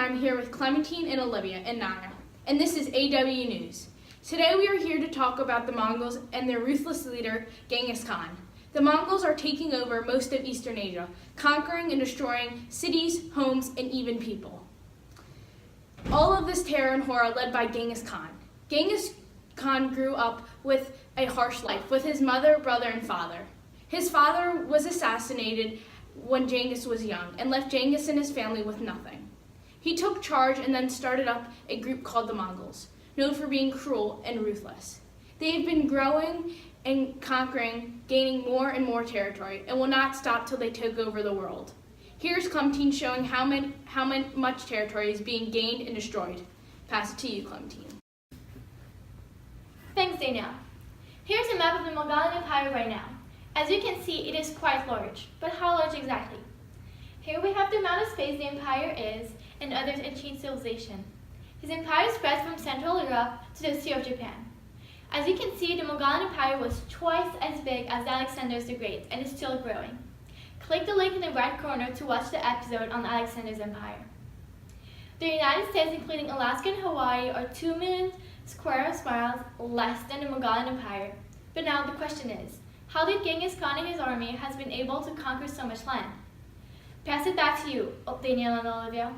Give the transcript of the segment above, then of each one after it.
I'm here with Clementine and Olivia and Naya, and this is AW News. Today we are here to talk about the Mongols and their ruthless leader, Genghis Khan. The Mongols are taking over most of Eastern Asia, conquering and destroying cities, homes, and even people. All of this terror and horror led by Genghis Khan. Genghis Khan grew up with a harsh life with his mother, brother, and father. His father was assassinated when Genghis was young and left Genghis and his family with nothing. He took charge and then started up a group called the Mongols, known for being cruel and ruthless. They have been growing and conquering, gaining more and more territory, and will not stop till they took over the world. Here's Clementine showing how much territory is being gained and destroyed. Pass it to you, Clementine. Thanks, Danielle. Here's a map of the Mongolian Empire right now. As you can see, it is quite large, but how large exactly? Here we have the amount of space the empire is and others ancient civilization. His empire spreads from Central Europe to the Sea of Japan. As you can see, the Mongolian Empire was twice as big as Alexander the Great and is still growing. Click the link in the right corner to watch the episode on Alexander's empire. The United States, including Alaska and Hawaii, are 2 million square miles less than the Mongolian Empire. But now the question is, how did Genghis Khan and his army has been able to conquer so much land? Pass it back to you, Danielle and Olivia.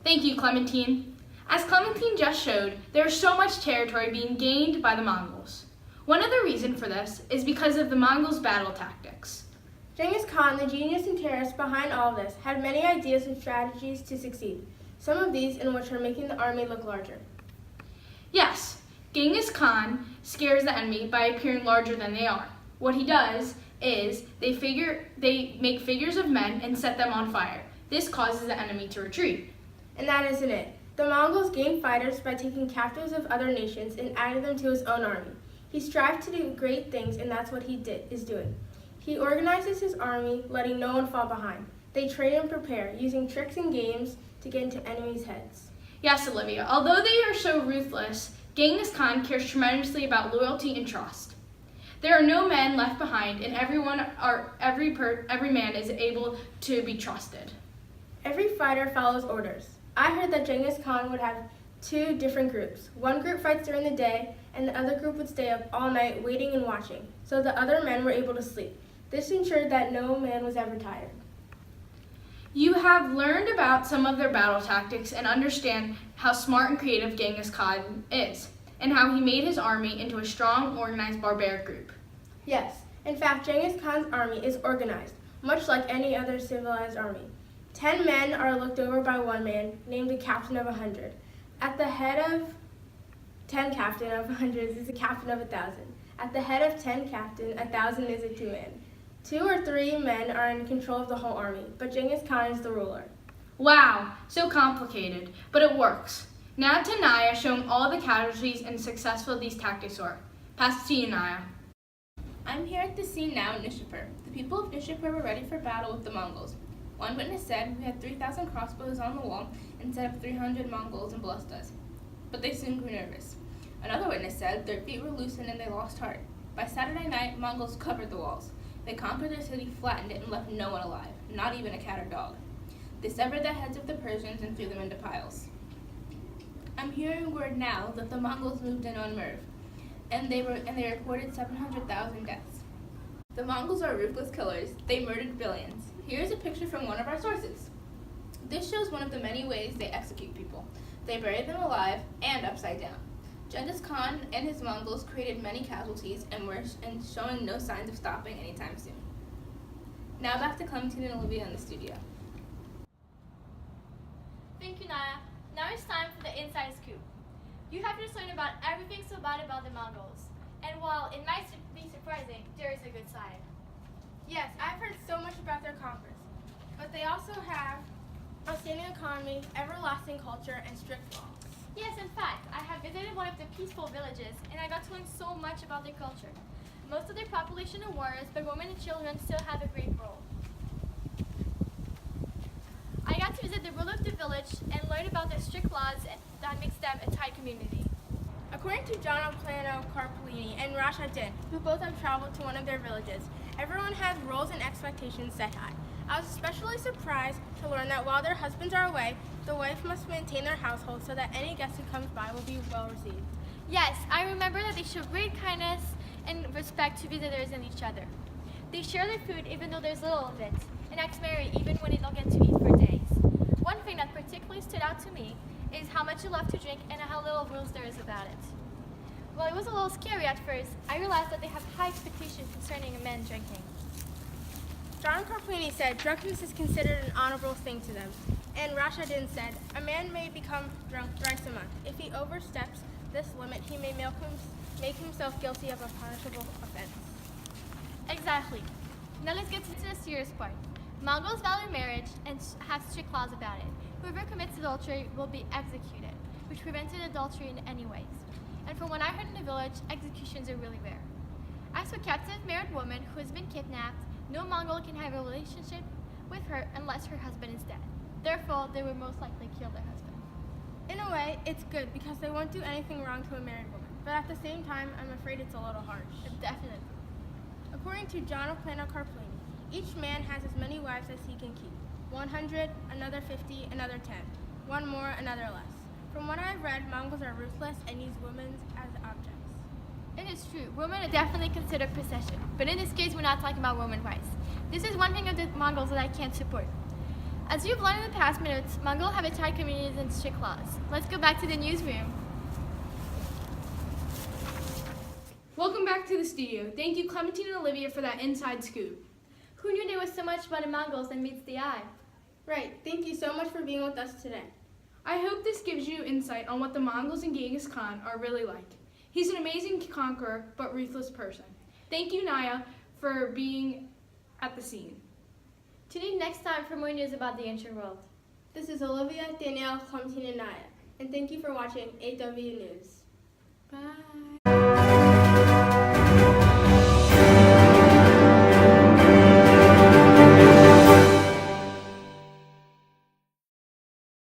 Thank you, Clementine. As Clementine just showed, there is so much territory being gained by the Mongols. One of the reasons for this is because of the Mongols' battle tactics. Genghis Khan, the genius and terrorist behind all of this, had many ideas and strategies to succeed, some of these in which are making the army look larger. Yes, Genghis Khan scares the enemy by appearing larger than they are. What he does is they make figures of men and set them on fire. This causes the enemy to retreat. And that isn't it. The Mongols gained fighters by taking captives of other nations and adding them to his own army. He strived to do great things, and that's what he is doing. He organizes his army, letting no one fall behind. They train and prepare, using tricks and games to get into enemies' heads. Yes, Olivia, although they are so ruthless, Genghis Khan cares tremendously about loyalty and trust. There are no men left behind, and every man is able to be trusted. Every fighter follows orders. I heard that Genghis Khan would have 2 different groups. One group fights during the day, and the other group would stay up all night waiting and watching, so the other men were able to sleep. This ensured that no man was ever tired. You have learned about some of their battle tactics and understand how smart and creative Genghis Khan is, and how he made his army into a strong, organized barbaric group. Yes, in fact, Genghis Khan's army is organized, much like any other civilized army. 10 men are looked over by one man, named a captain of 100. At the head of 10 captain of hundreds is a captain of 1,000. At the head of 10 captain, 1,000 is a 2-man. 2 or 3 men are in control of the whole army, but Genghis Khan is the ruler. Wow, so complicated, but it works. Now to Naya, showing all the casualties and successful these tactics are. Pass it to you, Naya. I'm here at the scene now in Nishapur. The people of Nishapur were ready for battle with the Mongols. One witness said, "We had 3,000 crossbows on the wall and set up 300 Mongols and ballistas." But they soon grew nervous. Another witness said their feet were loosened and they lost heart. By Saturday night, Mongols covered the walls. They conquered their city, flattened it, and left no one alive, not even a cat or dog. They severed the heads of the Persians and threw them into piles. I'm hearing word now that the Mongols moved in on Merv, and they reported 700,000 deaths. The Mongols are ruthless killers. They murdered billions. Here's a picture from one of our sources. This shows one of the many ways they execute people. They bury them alive and upside down. Genghis Khan and his Mongols created many casualties and showing no signs of stopping anytime soon. Now back to Clementine and Olivia in the studio. Thank you, Naya. Now it's time for the inside scoop. You have just learned about everything so bad about the Mongols. And while it might be surprising, there is a good side. Yes, I've heard so much about their conquest, but they also have a standing economy, everlasting culture, and strict laws. Yes, in fact, I have visited one of the peaceful villages, and I got to learn so much about their culture. Most of their population are warriors, but women and children still have a great role. I got to visit the ruler of the village and learn about the strict laws that makes them a tight community. According to John Plano Carpolini and Rashad Din, who both have traveled to one of their villages, everyone has roles and expectations set high. I was especially surprised to learn that while their husbands are away, the wife must maintain their household so that any guest who comes by will be well received. Yes, I remember that they show great kindness and respect to visitors and each other. They share their food even though there's little of it, and act merry even when they don't get to eat for days. One thing that particularly stood out to me is how much you love to drink and how little rules there is about it. While it was a little scary at first, I realized that they have high expectations concerning a man drinking. John Carplini said drunkenness is considered an honorable thing to them. And Rashadin said, a man may become drunk thrice a month. If he oversteps this limit, he may make himself guilty of a punishable offense. Exactly. Now let's get to the serious part. Mongols value marriage and have strict laws about it. Whoever commits adultery will be executed, which prevented adultery in any ways. And from what I heard in the village, executions are really rare. As for captive married woman who has been kidnapped, no Mongol can have a relationship with her unless her husband is dead. Therefore, they will most likely kill their husband. In a way, it's good because they won't do anything wrong to a married woman. But at the same time, I'm afraid it's a little harsh. Definitely. According to John O'Plano Carplini, each man has as many wives as he can keep. 100, another 50, another 10. One more, another less. From what I've read, Mongols are ruthless and use women as objects. It is true. Women are definitely considered possession. But in this case, we're not talking about women rights. This is one thing of the Mongols that I can't support. As you've learned in the past minutes, Mongols have a tight communities and strict laws. Let's go back to the newsroom. Welcome back to the studio. Thank you, Clementine and Olivia, for that inside scoop. Who knew there was so much about the Mongols that meets the eye? Right, thank you so much for being with us today. I hope this gives you insight on what the Mongols and Genghis Khan are really like. He's an amazing conqueror, but ruthless person. Thank you, Naya, for being at the scene. Tune in next time for more news about the ancient world. This is Olivia, Danielle, Clementine, and Naya. And thank you for watching AW News. Bye.